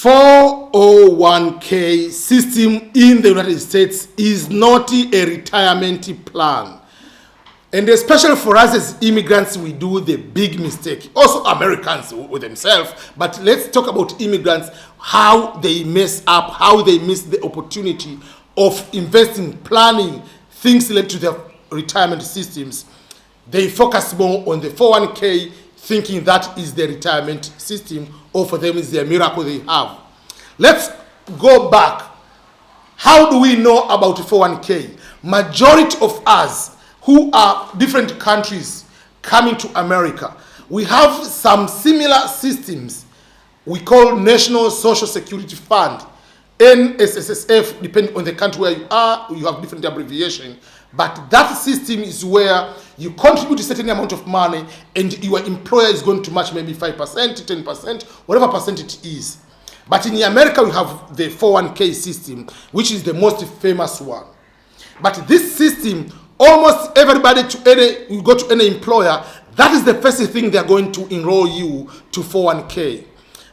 401k system in the United States is not a retirement plan. And especially for us as immigrants, we do the big mistake. Also Americans with themselves, but let's talk about immigrants, how they mess up, how they miss the opportunity of investing, planning, things related to their retirement systems. They focus more on the 401k, thinking that is the retirement system, or for them is the miracle they have. Let's go back. How do we know about 401k? Majority of us who are different countries coming to America, we have some similar systems we call National Social Security Fund, NSSF, depending on the country where you are, you have different abbreviation. But that system is where you contribute a certain amount of money and your employer is going to match maybe 5%, 10%, whatever percent it is. But in America, we have the 401k system, which is the most famous one. But this system, almost everybody you go to any employer, that is the first thing they are going to enroll you to 401k.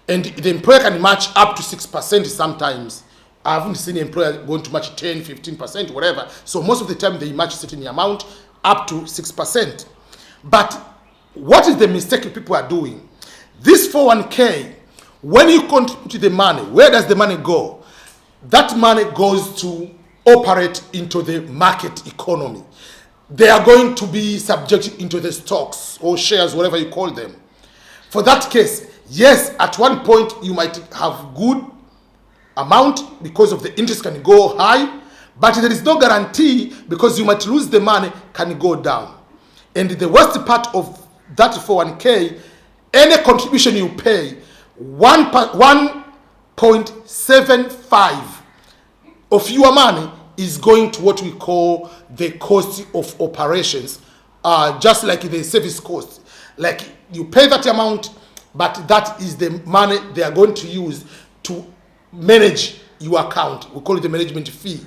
And the employer can match up to 6% sometimes. I haven't seen an employer going to match 10, 15%, whatever. So most of the time they match a certain amount up to 6%. But what is the mistake people are doing? This 401k, when you contribute the money, where does the money go? That money goes to operate into the market economy. They are going to be subjected into the stocks or shares, whatever you call them. For that case, yes, at one point you might have good amount because of the interest can go high, but there is no guarantee because you might lose the money, can go down. And the worst part of that 401k, any contribution you pay, 1.75 of your money is going to what we call the cost of operations, just like the service cost. Like you pay that amount, but that is the money they are going to use to manage your account. We call it the management fee.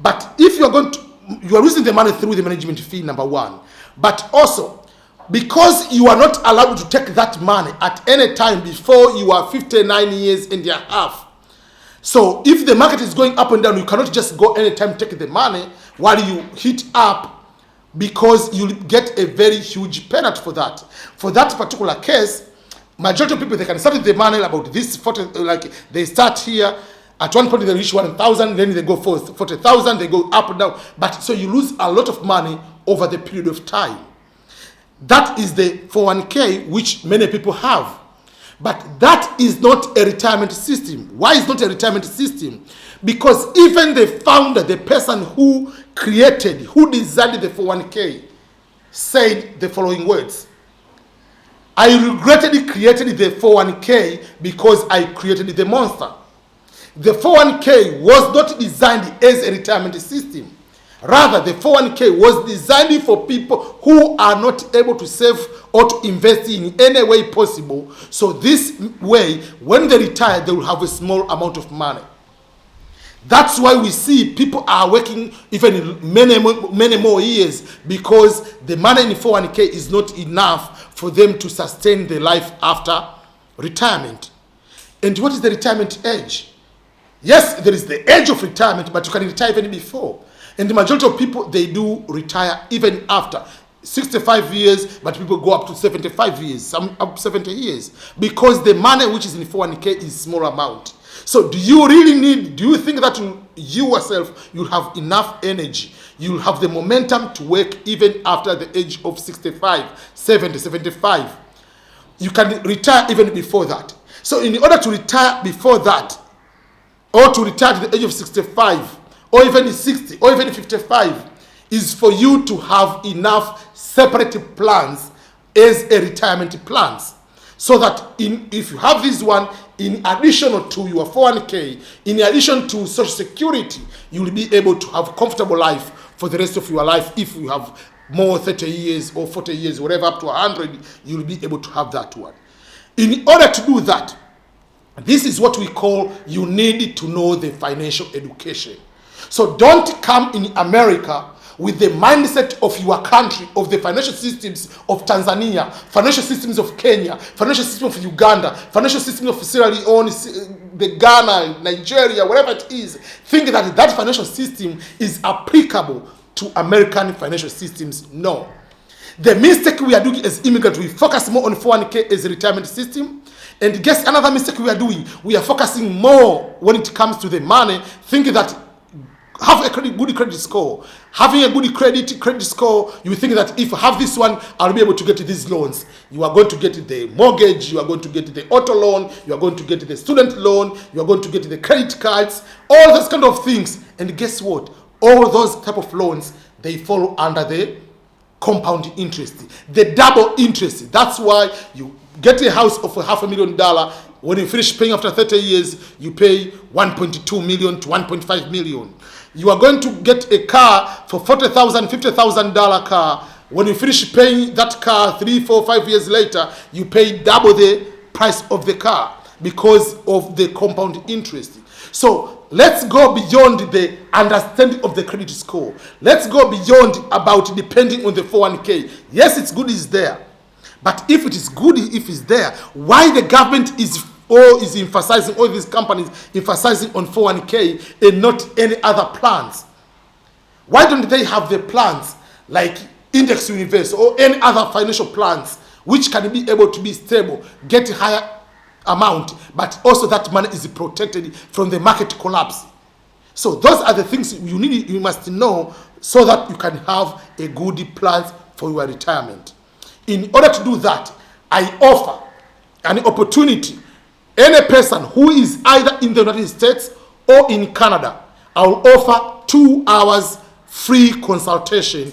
But if you are losing the money through the management fee, number one. But also, because you are not allowed to take that money at any time before you are 59 years and a half. So if the market is going up and down, you cannot just go anytime take the money while you hit up, because you get a very huge penalty for that. For that particular case, majority of people, they can start the money about this 40, like they start here. At one point they reach 1,000, then they go for 40,000, they go up and down. But so you lose a lot of money over the period of time. That is the 401k which many people have. But that is not a retirement system. Why is not a retirement system? Because even the founder, the person who designed the 401k, said the following words: I regretted creating the 401k because I created the monster. The 401k was not designed as a retirement system. Rather, the 401k was designed for people who are not able to save or to invest in any way possible. So this way, when they retire, they will have a small amount of money. That's why we see people are working even many more years, because the money in 401k is not enough for them to sustain their life after retirement. And what is the retirement age? Yes, there is the age of retirement, but you can retire even before. And the majority of people, they do retire even after 65 years, but people go up to 75 years, some up to 70 years, because the money which is in 401k is small amount. So do you think that you yourself, you have enough energy, you have the momentum to work even after the age of 65, 70, 75? You can retire even before that. So in order to retire before that, or to retire to the age of 65, or even 60, or even 55, is for you to have enough separate plans as a retirement plans. So that if you have this one, in addition to your 401k, in addition to Social Security, you will be able to have a comfortable life for the rest of your life. If you have more 30 years or 40 years, whatever, up to 100, you will be able to have that one. In order to do that, this is what we call, you need to know the financial education. So don't come in America with the mindset of your country, of the financial systems of Tanzania, financial systems of Kenya, financial system of Uganda, financial system of Sierra Leone, the Ghana, Nigeria, whatever it is, think that that financial system is applicable to American financial systems. No. The mistake we are doing as immigrants, we focus more on 401k as a retirement system. And guess another mistake we are doing, we are focusing more when it comes to the money, thinking that have a good credit score. Having a good credit score, you think that if I have this one, I'll be able to get these loans. You are going to get the mortgage, you are going to get the auto loan, you are going to get the student loan, you are going to get the credit cards, all those kind of things. And guess what? All those type of loans, they fall under the compound interest, the double interest. That's why you get a house of $500,000. When you finish paying after 30 years, you pay 1.2 million to 1.5 million. You are going to get a car for $40,000, $50,000 car. When you finish paying that car 3, 4, 5 years later, you pay double the price of the car because of the compound interest. So let's go beyond the understanding of the credit score. Let's go beyond about depending on the 401k. Yes, it's good, it's there. But if it is good, if it's there, why the government is emphasizing, all these companies emphasizing on 401k and not any other plans? Why don't they have the plans like index universe or any other financial plans which can be able to be stable, get higher amount, but also that money is protected from the market collapse? So those are the things you must know so that you can have a good plan for your retirement. In order to do that, I offer an opportunity. Any person who is either in the United States or in Canada, I will offer 2 hours free consultation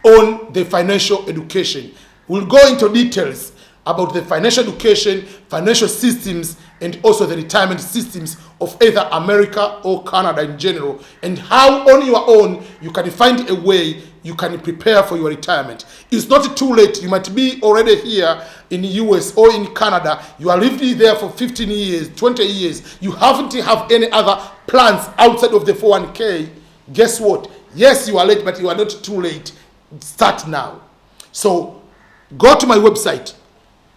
on the financial education. We'll go into details about the financial education, financial systems, and also the retirement systems of either America or Canada in general, and how on your own you can find a way you can prepare for your retirement. It's not too late. You might be already here in the US or in Canada. You are living there for 15 years, 20 years. You haven't have any other plans outside of the 401k. Guess what? Yes, you are late, but you are not too late. Start now. So go to my website,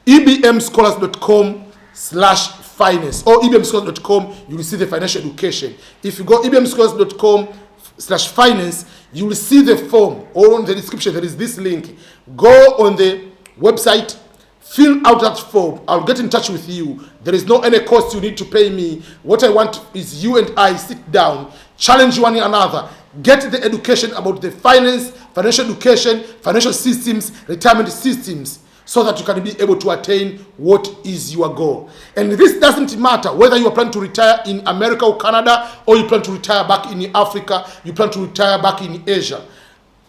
ebmscholars.com/finance or ebmscholars.com. You will see the financial education. If you go ebmscholars.com/finance, you will see the form, or on the description there is this link. Go on the website, fill out that form. I'll get in touch with you. There is no any cost you need to pay me. What I want is you and I sit down, challenge one another, get the education about the finance, financial education, financial systems, retirement systems, so that you can be able to attain what is your goal. And this doesn't matter whether you are planning to retire in America or Canada, or you plan to retire back in Africa, you plan to retire back in Asia.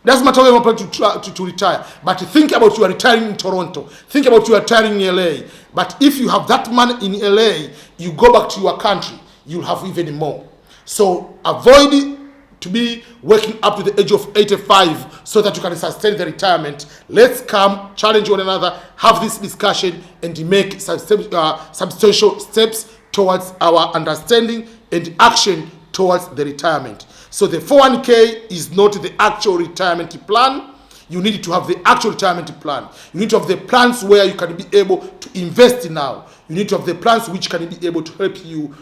Doesn't matter whether you plan to retire, but think about you are retiring in Toronto. Think about you are retiring in LA. But if you have that money in LA, you go back to your country, you'll have even more. So avoid to be working up to the age of 85 so that you can sustain the retirement. Let's come, challenge one another, have this discussion, and make substantial steps towards our understanding and action towards the retirement. So the 401k is not the actual retirement plan. You need to have the actual retirement plan. You need to have the plans where you can be able to invest now. You need to have the plans which can be able to help you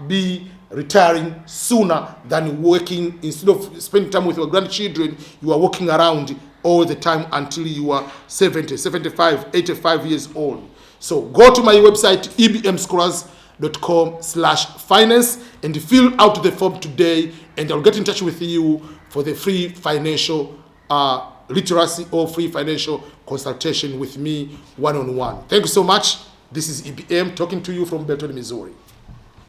be retiring sooner than working. Instead of spending time with your grandchildren, you are walking around all the time until you are 70, 75, 85 years old. So go to my website, ebmscholars.com/finance, and fill out the form today, and I'll get in touch with you for the free financial literacy or free financial consultation with me one-on-one. Thank you so much. This is EBM talking to you from Belton, Missouri.